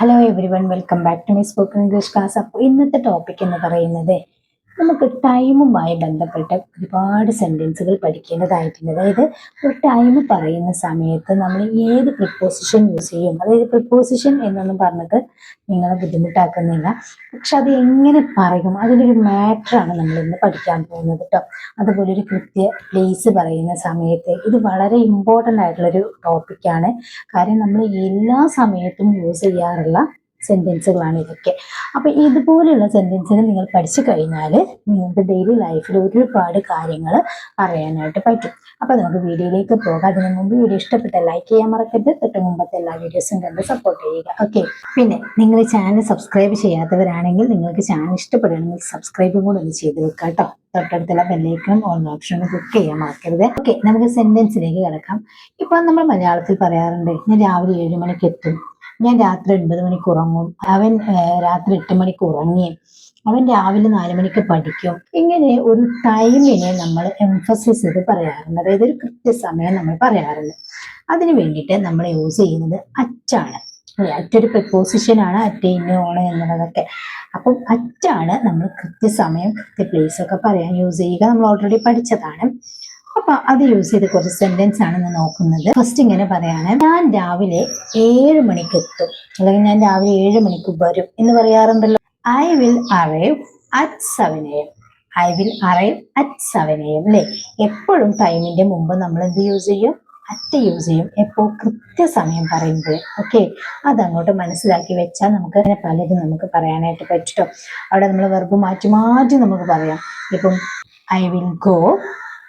Hello everyone, welcome back to my spoken English class. അപ്പോൾ ഇന്നത്തെ topic എന്ന് പറയുന്നത് നമുക്ക് ടൈമുമായി ബന്ധപ്പെട്ട ഒരുപാട് സെൻറ്റൻസുകൾ പഠിക്കേണ്ടതായിട്ടുണ്ട്. അതായത് ഒരു ടൈം പറയുന്ന സമയത്ത് നമ്മൾ ഏത് പ്രിപ്പോസിഷൻ യൂസ് ചെയ്യും. അതായത് പ്രിപ്പോസിഷൻ എന്നൊന്നും പറഞ്ഞിട്ട് നിങ്ങളെ ബുദ്ധിമുട്ടാക്കുന്നില്ല, പക്ഷെ അത് എങ്ങനെ പറയും അതിൻ്റെ ഒരു മാറ്ററാണ് നമ്മൾ ഇന്ന് പഠിക്കാൻ പോകുന്നത് കേട്ടോ. അതുപോലെ ഒരു കൃത്യ പ്ലേസ് പറയുന്ന സമയത്ത് ഇത് വളരെ ഇമ്പോർട്ടൻ്റ് ആയിട്ടുള്ളൊരു ടോപ്പിക്കാണ്. കാര്യം നമ്മൾ എല്ലാ സമയത്തും യൂസ് ചെയ്യാറുള്ള സെൻറ്റൻസുകളാണ് ഇതൊക്കെ. അപ്പം ഇതുപോലെയുള്ള സെൻറ്റൻസുകൾ നിങ്ങൾ പഠിച്ചു കഴിഞ്ഞാൽ നിങ്ങൾക്ക് ഡെയിലി ലൈഫിൽ ഒരുപാട് കാര്യങ്ങൾ അറിയാനായിട്ട് പറ്റും. അപ്പം നമുക്ക് വീഡിയോയിലേക്ക് പോകാം. അതിനു മുമ്പ് വീഡിയോ ഇഷ്ടപ്പെട്ട ലൈക്ക് ചെയ്യാൻ മറക്കരുത്. തൊട്ട് മുമ്പത്തെ എല്ലാ വീഡിയോസും കണ്ട് സപ്പോർട്ട് ചെയ്യുക. ഓക്കെ, പിന്നെ നിങ്ങൾ ചാനൽ സബ്സ്ക്രൈബ് ചെയ്യാത്തവരാണെങ്കിൽ നിങ്ങൾക്ക് ചാനൽ ഇഷ്ടപ്പെടുകയാണെങ്കിൽ സബ്സ്ക്രൈബും കൂടെ ഒന്ന് ചെയ്ത് വെക്കുക കേട്ടോ. തൊട്ടടുത്തുള്ള ബെല്ലൈക്കണും ഓൺ ഓപ്ഷനും ക്ലിക്ക് ചെയ്യാൻ മറക്കരുത്. ഓക്കെ, നമുക്ക് സെൻറ്റൻസിലേക്ക് കിടക്കാം. ഇപ്പം നമ്മൾ മലയാളത്തിൽ പറയാറുണ്ട്, ഞാൻ രാവിലെ 7 മണിക്ക് എത്തും, ഞാൻ രാത്രി 9 മണിക്ക് ഉറങ്ങും, അവൻ രാത്രി 8 മണിക്ക് ഉറങ്ങി, അവൻ രാവിലെ 4 മണിക്ക് പഠിക്കും. ഇങ്ങനെ ഒരു ടൈമിനെ നമ്മൾ എംഫസിസ് ചെയ്ത് പറയാറുണ്ട്. അതായത് ഒരു കൃത്യസമയം നമ്മൾ പറയാറുണ്ട്. അതിന് വേണ്ടിയിട്ട് നമ്മൾ യൂസ് ചെയ്യുന്നത് അറ്റാണ്. അറ്റൊരു പ്രിപ്പോസിഷൻ ആണ്, അറ്റ്, ഇന്ന്, ഓണ് എന്നുള്ളതൊക്കെ. അപ്പം അറ്റാണ് നമ്മൾ കൃത്യസമയം പ്ലേസ് ഒക്കെ പറയാൻ യൂസ് ചെയ്യുക. നമ്മൾ ഓൾറെഡി പഠിച്ചതാണ്. അപ്പൊ അത് യൂസ് ചെയ്ത് കുറച്ച് സെന്റൻസ് ആണ് ഞാൻ നോക്കുന്നത്. ഫസ്റ്റ് ഇങ്ങനെ പറയാണ്, ഞാൻ രാവിലെ 7 മണിക്ക് എത്തും, അല്ലെങ്കിൽ ഞാൻ രാവിലെ 7 മണിക്ക് വരും എന്ന് പറയാറുണ്ടല്ലോ. I will arrive at 7 AM. I will arrive at 7 AM അല്ലേ. എപ്പോഴും ടൈമിന്റെ മുമ്പ് നമ്മൾ എന്ത് യൂസ് ചെയ്യും? അറ്റ് യൂസ് ചെയ്യും. എപ്പോ? കൃത്യസമയം പറയുമ്പോൾ. ഓക്കെ, അതങ്ങോട്ട് മനസ്സിലാക്കി വെച്ചാൽ നമുക്ക് പലതും നമുക്ക് പറയാനായിട്ട് പറ്റും. അവിടെ നമ്മൾ വെർബ് മാറ്റി മാറ്റി നമുക്ക് പറയാം. ഇപ്പം I will go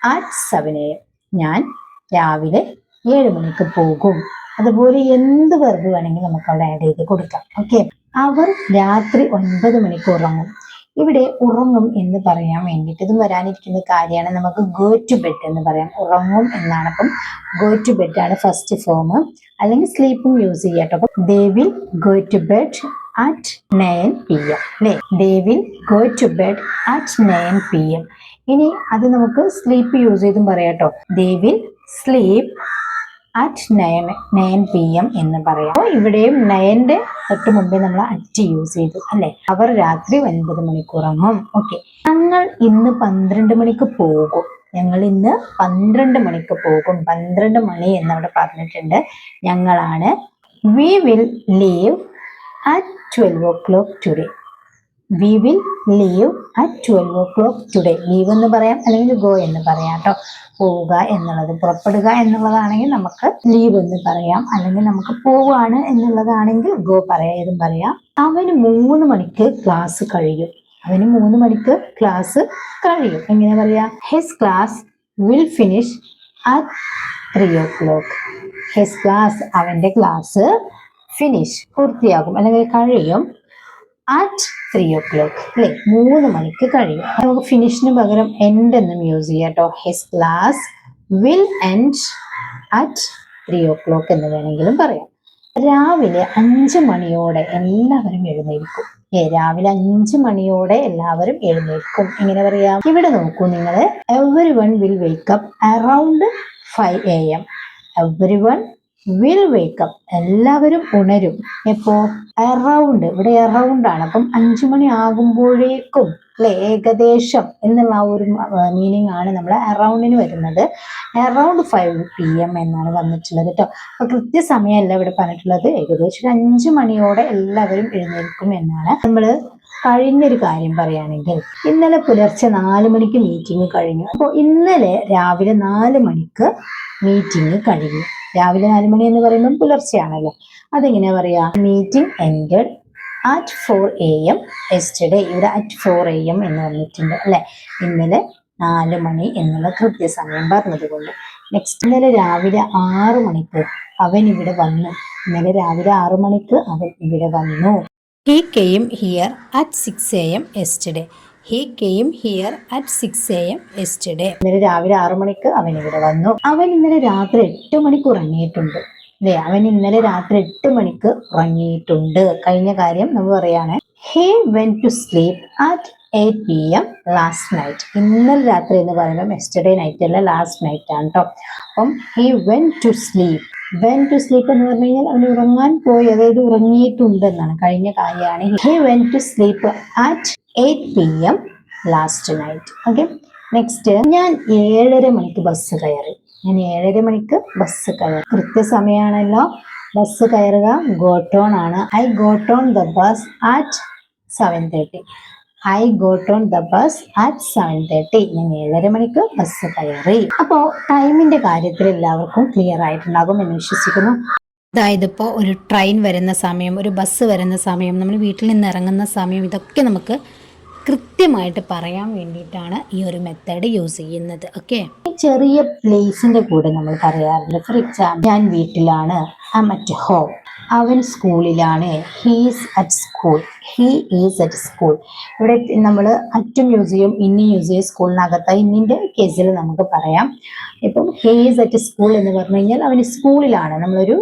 at 7 AM. ഞാൻ രാവിലെ 7 മണിക്ക് പോകും. അതുപോലെ എന്ത് വെർബ് വേണമെങ്കിൽ നമുക്ക് അവിടെ ആഡ് ചെയ്ത് കൊടുക്കാം. ഓക്കെ, അവർ രാത്രി 9 മണിക്ക് ഉറങ്ങും. ഇവിടെ ഉറങ്ങും എന്ന് പറയാൻ വേണ്ടിയിട്ട് ഇതും വരാനിരിക്കുന്ന കാര്യമാണ്. നമുക്ക് ഗോ ടു ബെഡ് എന്ന് പറയാം. ഉറങ്ങും എന്നാണ്. അപ്പം ഗോ ടു ബെഡ് ആണ് ഫസ്റ്റ് ഫോം. അല്ലെങ്കിൽ സ്ലീപ്പും യൂസ് ചെയ്യാം കേട്ടോ. അപ്പം they will go to bed at 9 PM അല്ലേ. They will go to bed at 9 PM. ഇനി അത് നമുക്ക് സ്ലീപ്പ് യൂസ് ചെയ്തും പറയാം കേട്ടോ. They will sleep at 9 PM എന്ന് പറയാം. അപ്പോൾ ഇവിടെയും 9ന്റെ തൊട്ട് മുമ്പേ നമ്മൾ അറ്റ് യൂസ് ചെയ്തു അല്ലെ. അവർ രാത്രി 9 മണിക്ക് ഉറങ്ങും. ഓക്കെ, ഞങ്ങൾ ഇന്ന് 12 മണിക്ക് പോകും. ഞങ്ങൾ ഇന്ന് 12 മണിക്ക് പോകും. 12 മണി എന്നവിടെ പറഞ്ഞിട്ടുണ്ട്. ഞങ്ങളാണ്. We will leave at 12 o'clock today. We will leave at 12 o'clock today. Leave എന്ന് പറയാം, അല്ലെങ്കിൽ ഗോ എന്ന് പറയാം കേട്ടോ. പോവുക എന്നുള്ളത്, പുറപ്പെടുക എന്നുള്ളതാണെങ്കിൽ നമുക്ക് ലീവ് എന്ന് പറയാം, അല്ലെങ്കിൽ നമുക്ക് പോവുകയാണ് എന്നുള്ളതാണെങ്കിൽ ഗോ പറയാം, പറയാം. അവന് 3 മണിക്ക് ക്ലാസ് കഴിയും. അവന് 3 മണിക്ക് ക്ലാസ് കഴിയും. എങ്ങനെ പറയാം? His class will finish at 3 o'clock. His class, അവന്റെ ക്ലാസ്, ഫിനിഷ് പൂർത്തിയാകും അല്ലെങ്കിൽ കഴിയും അറ്റ് 3 o'clock അല്ലെ. 3 മണിക്ക് കഴിയും. നമുക്ക് ഫിനിഷിന് പകരം എൻഡ് എന്നും യൂസ് ചെയ്യാം കേട്ടോ. His class will end at 3 o'clock എന്ന് വേണമെങ്കിലും പറയാം. രാവിലെ 5 മണിയോടെ എല്ലാവരും എഴുന്നേൽക്കും. രാവിലെ 5 മണിയോടെ എല്ലാവരും എഴുന്നേൽക്കും. എങ്ങനെ പറയാം? ഇവിടെ നോക്കൂ നിങ്ങൾ. Every one will wake up around 5 AM. Every one will wake up, എല്ലാവരും ഉണരും. എപ്പോ? അറൗണ്ട്, ഇവിടെ അറൗണ്ട് ആണ്. അപ്പം 5 മണി ആകുമ്പോഴേക്കും അല്ലെ, ഏകദേശം എന്നുള്ള ആ ഒരു മീനിങ് ആണ് നമ്മൾ അറൗണ്ടിന് വരുന്നത്. അറൗണ്ട് 5 PM എന്നാണ് വന്നിട്ടുള്ളത് കേട്ടോ. അപ്പൊ കൃത്യസമയമല്ല ഇവിടെ പറഞ്ഞിട്ടുള്ളത്. ഏകദേശം 5 മണിയോടെ എല്ലാവരും എഴുന്നേൽക്കും എന്നാണ്. നമ്മള് കഴിഞ്ഞൊരു കാര്യം പറയുകയാണെങ്കിൽ, ഇന്നലെ പുലർച്ചെ 4 മണിക്ക് മീറ്റിംഗ് കഴിഞ്ഞു. അപ്പോൾ ഇന്നലെ രാവിലെ 4 മണിക്ക് മീറ്റിംഗ് കഴിഞ്ഞു. രാവിലെ 4 മണി എന്ന് പറയുമ്പോൾ പുലർച്ചെയാണല്ലോ. അതെങ്ങനെയാ പറയാ? Meeting ended at 4 AM yesterday. ഇവിടെ at 4 AM എന്ന് വന്നിട്ടുണ്ട് അല്ലെ. ഇന്നലെ 4 മണി എന്നുള്ള കൃത്യസമയം പറഞ്ഞതുകൊണ്ട്. നെക്സ്റ്റ്, ഇന്നലെ രാവിലെ 6 മണിക്ക് അവൻ ഇവിടെ വന്നു. ഇന്നലെ രാവിലെ 6 മണിക്ക് അവൻ ഇവിടെ വന്നു. He came here at 6 AM yesterday. He came here at 6 AM yesterday. ഇന്നലെ രാവിലെ 6 മണിക്ക് അവൻ ഇവിടെ വന്നു. അവൻ ഇന്നലെ രാത്രി 8 മണിക്ക് ഉറങ്ങിയിട്ടുണ്ട് അല്ലെ. അവൻ ഇന്നലെ രാത്രി 8 മണിക്ക് ഉറങ്ങിയിട്ടുണ്ട്. കഴിഞ്ഞ കാര്യം നമ്മൾ പറയാണ്. He went to sleep at 8 PM last night. ഇന്നലെ രാത്രി എന്ന് പറയുമ്പോൾ യെസ്റ്റർഡേ നൈറ്റ് അല്ല, ലാസ്റ്റ് നൈറ്റ് ആണ് കേട്ടോ. അപ്പം he went to sleep went to sleep എന്ന് പറഞ്ഞു കഴിഞ്ഞാൽ അവൻ ഉറങ്ങാൻ പോയി, അതായത് ഉറങ്ങിയിട്ടുണ്ടെന്നാണ്, കഴിഞ്ഞ കാര്യമാണ്. He went to sleep at 8 PM last night. Okay, next, ഞാൻ 7:30 മണിക്ക് ബസ് കയറി. ഞാൻ 7:30 മണിക്ക് ബസ് കയറി. കൃത്യസമയമാണല്ലോ ബസ് കയറുക. ഗോട്ട് ഓൺ ആണ്. I got on the bus at 7:30. I got on the bus at 7:30. ഞാൻ 7:30 മണിക്ക് ബസ് കയറി. അപ്പോൾ ടൈമിന്റെ കാര്യത്തിൽ എല്ലാവർക്കും ക്ലിയർ ആയിട്ടുണ്ടാകും എന്ന് വിശ്വസിക്കുന്നു. അതായത് ഇപ്പോൾ ഒരു ട്രെയിൻ വരുന്ന സമയം, ഒരു ബസ് വരുന്ന സമയം, നമ്മൾ വീട്ടിൽ നിന്ന് ഇറങ്ങുന്ന സമയം, ഇതൊക്കെ നമുക്ക് കൃത്യമായിട്ട് പറയാൻ വേണ്ടിയിട്ടാണ് ഈ ഒരു മെത്തേഡ് യൂസ് ചെയ്യുന്നത്. ഓക്കെ, ചെറിയ പ്ലേസിന്റെ കൂടെ നമ്മൾ പറയാറുണ്ട്. ഫോർ എക്സാമ്പിൾ, ഞാൻ വീട്ടിലാണ്, ഐ ആം അറ്റ് ഹോം. അവൻ സ്കൂളിലാണ്, he is at school. He is at school. ഇവിടെ നമ്മൾ അറ്റും യൂസ് ചെയ്യും, ഇന്നും യൂസ് ചെയ്യും. സ്കൂളിനകത്ത് ഇന്നിന്റെ കേസിൽ നമുക്ക് പറയാം. ഇപ്പം ഹീ ഈസ് അറ്റ് സ്കൂൾ എന്ന് പറഞ്ഞു കഴിഞ്ഞാൽ അവന് സ്കൂളിലാണ്, നമ്മളൊരു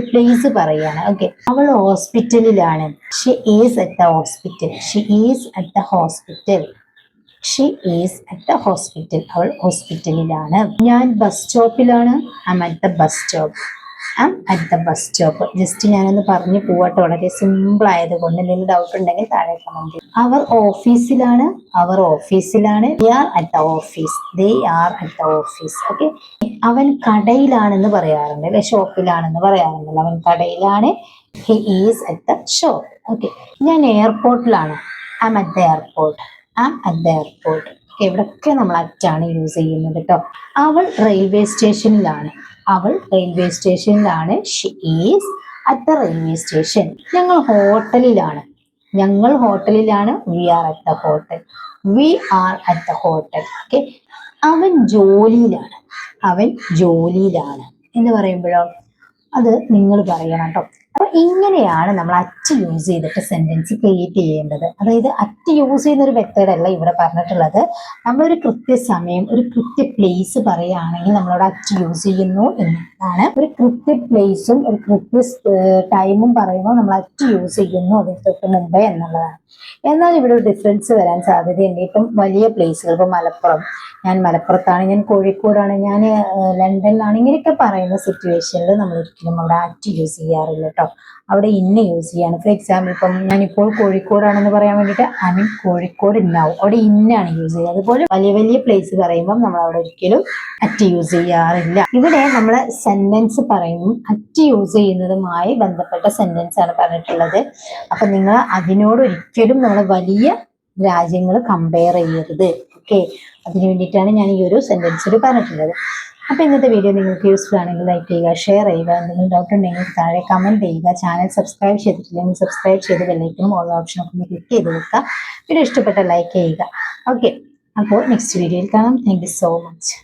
പ്ലേസ് പറയുകയാണ്. ഓക്കെ, അവൾ ഹോസ്പിറ്റലിലാണ്. She is at the hospital. She is at the hospital. She is at the hospital. അവൾ ഹോസ്പിറ്റലിലാണ്. ഞാൻ ബസ് സ്റ്റോപ്പിലാണ്. I am at the bus stop. I am at the bus stop. Just ഞാനൊന്ന് പറഞ്ഞു പോവാട്ടോ, വളരെ സിമ്പിൾ ആയതുകൊണ്ട്. എന്തെങ്കിലും ഡൗട്ട് ഉണ്ടെങ്കിൽ താഴെ കമന്റ് ചെയ്യും. അവർ ഓഫീസിലാണ്. അവർ ഓഫീസിലാണ്. They are at the office. They are at the office. Okay, അവൻ കടയിലാണെന്ന് പറയാറുണ്ട് അല്ലെ, ഷോപ്പിലാണെന്ന് പറയാറുണ്ടല്ലോ. അവൻ കടയിലാണ്. He is at the shop. Okay, ഞാൻ എയർപോർട്ടിലാണ്. I am at the airport. I am at the airport. ഇവിടൊക്കെ നമ്മൾ അറ്റാണ് യൂസ് ചെയ്യുന്നത് കേട്ടോ. അവൾ റെയിൽവേ സ്റ്റേഷനിലാണ്. അവൾ റെയിൽവേ സ്റ്റേഷനിലാണ്. She is at the railway station. ഞങ്ങൾ ഹോട്ടലിലാണ്. ഞങ്ങൾ ഹോട്ടലിലാണ്. We are at the hotel. We are at the hotel. Okay, അവൻ ജോലിയിലാണ്. അവൻ ജോലിയിലാണ് എന്ന് പറയുമ്പോഴോ അത് നിങ്ങൾ പറയണം കേട്ടോ. അപ്പൊ ഇങ്ങനെയാണ് നമ്മൾ അറ്റ് യൂസ് ചെയ്തിട്ട് സെന്റൻസ് ക്രിയേറ്റ് ചെയ്യേണ്ടത്. അതായത് അറ്റ് യൂസ് ചെയ്യുന്ന ഒരു മെത്തേഡ് അല്ല ഇവിടെ പറഞ്ഞിട്ടുള്ളത്. നമ്മളൊരു കൃത്യസമയം, ഒരു കൃത്യ പ്ലേസ് പറയുകയാണെങ്കിൽ നമ്മളവിടെ അറ്റ് യൂസ് ചെയ്യുന്നു എന്നതാണ്. ഒരു കൃത്യ പ്ലേസും ഒരു കൃത്യ ടൈമും പറയുമ്പോൾ നമ്മൾ അറ്റ് യൂസ് ചെയ്യുന്നു അതിന് തൊട്ട് മുമ്പേ എന്നുള്ളതാണ്. എന്നാൽ ഇവിടെ ഒരു ഡിഫറൻസ് വരാൻ സാധ്യതയുണ്ട്. ഇപ്പം വലിയ പ്ലേസുകൾ, ഇപ്പം മലപ്പുറം, ഞാൻ മലപ്പുറത്താണ്, ഞാൻ കോഴിക്കോടാണ്, ഞാൻ ലണ്ടനിലാണ്, ഇങ്ങനെയൊക്കെ പറയുന്ന സിറ്റുവേഷനിൽ നമ്മൾ ഒരിക്കലും അവിടെ അറ്റ് യൂസ് ചെയ്യാറില്ല കേട്ടോ. അവിടെ ഇന്ന യൂസ് ചെയ്യാണ്. ഫോർ എക്സാമ്പിൾ, ഇപ്പം ഞാനിപ്പോൾ കോഴിക്കോടാണെന്ന് പറയാൻ വേണ്ടിയിട്ട് ഐ മീൻ കോഴിക്കോട് ഇന്നാവും, അവിടെ ഇന്നാണ് യൂസ് ചെയ്യുക. അതുപോലെ വലിയ വലിയ പ്ലേസ് പറയുമ്പോൾ നമ്മൾ അവിടെ ഒരിക്കലും അറ്റ് യൂസ് ചെയ്യാറില്ല. ഇവിടെ നമ്മൾ സെന്റൻസ് പറയുമ്പോൾ അറ്റ് യൂസ് ചെയ്യുന്നതുമായി ബന്ധപ്പെട്ട സെന്റൻസ് ആണ് പറഞ്ഞിട്ടുള്ളത്. അപ്പൊ നിങ്ങൾ അതിനോട് ഒരിക്കലും നമ്മൾ വലിയ രാജ്യങ്ങൾ കമ്പയർ ചെയ്യരുത്. ഓക്കെ, അതിനു വേണ്ടിയിട്ടാണ് ഞാൻ ഈ ഒരു സെന്റൻസിൽ പറഞ്ഞിട്ടുള്ളത്. അപ്പൊ ഇന്നത്തെ വീഡിയോ നിങ്ങൾക്ക് യൂസ്ഫുൾ ആണെങ്കിൽ ലൈക്ക് ചെയ്യുക, ഷെയർ ചെയ്യുക. എന്തെങ്കിലും ഡൗട്ട് ഉണ്ടെങ്കിൽ താഴെ കമന്റ് ചെയ്യുക. ചാനൽ സബ്സ്ക്രൈബ് ചെയ്തിട്ടില്ലെങ്കിൽ സബ്സ്ക്രൈബ് ചെയ്ത് ബെല്ലൈക്കനും ഓൾ ഓപ്ഷനൊക്കെ ഒന്ന് ക്ലിക്ക് ചെയ്ത് വെക്കുക. വീഡിയോ ഇഷ്ടപ്പെട്ട ലൈക്ക് ചെയ്യുക. ഓക്കെ, അപ്പോൾ നെക്സ്റ്റ് വീഡിയോയിൽ കാണാം. Thank you so much.